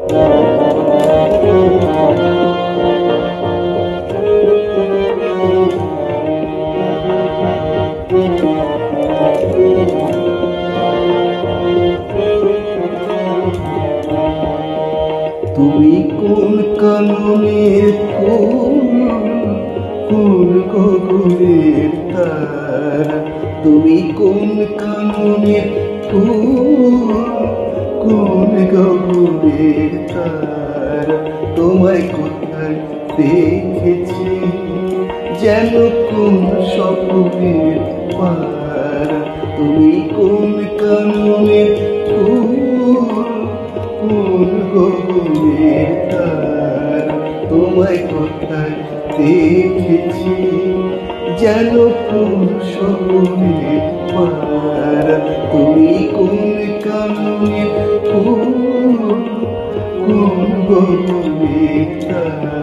তুমি কোন কাননের ফুল গগনের তারা, তুমি কোন কাননের ফুল কোন গগনের তারা, তোমায় কোথায় দেখেছি যেন কোন স্বপ্নের পারা, তুমি কোন কাননের ফুল কোন গগনের তারা, তোমায় কোথায় দেখেছি যেন কোন স্বপ্নের পারা, তুমি কোন কাননের ফুল কোন গগনের তারা।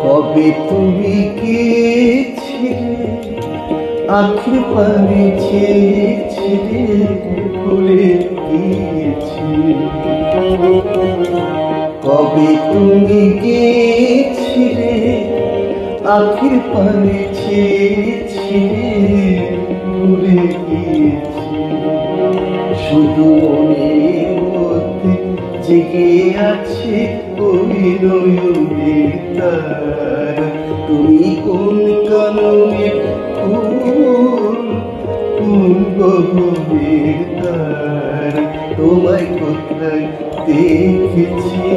কবে তুমি গিয়েছিলে আঁখের পানি ছেড়ে ভুলে গিয়েছিলে, কবে তুমি গিয়েছিলে আঁখের পানি ছেড়ে ভুলে গিয়েছিলে, শুধু মনের মধ্যে জেগে আছে ওই নয়নের তারা, তুমি কোন কাননের ফুল কোন গগনের তারা, তোমায় কোথায় দেখেছি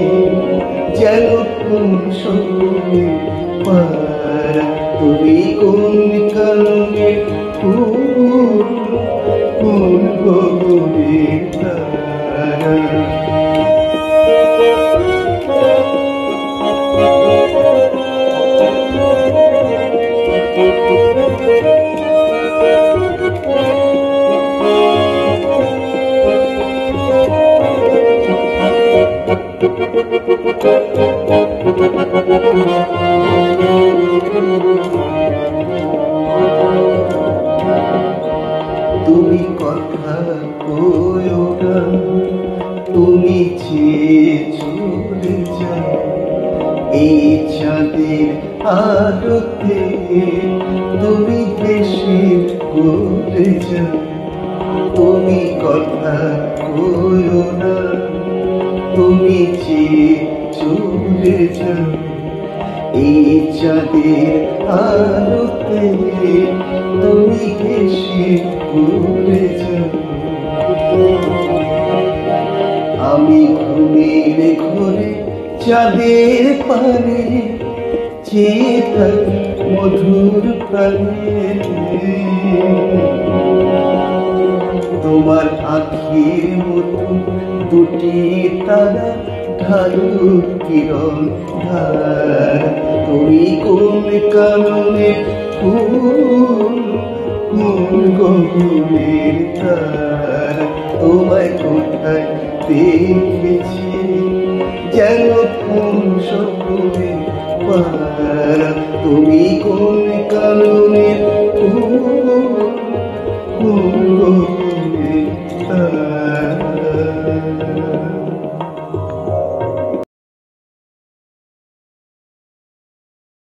যেন কোন স্বপ্নের পারা, তুমি কোন কাননের ফুল কোন গগনের তারা। তুমি কথা কইও না, তুমি চেয়ে চলে যাও এই চাঁদের আলোতে, তুমি দেশে ভুলে যাও, তুমি কথা কইও না, তুমি চেয়ে চলে যাও এই চাঁদের আলোতে, তুমি হেসে ভুলে যাও। আমি ঘুমের ঘরে চাঁদের পানে চেয়ে থাকি মধুর প্রাণে, তোমার আখির মতো দুটি তারা ঢালু কিরণ ধার, তুমি কোন কাননের ফুল কোন গগনের তারা, তোমায় কোথায় দেখেছি যেন কোন স্বপ্নের পারা, তুমি কোন কাননের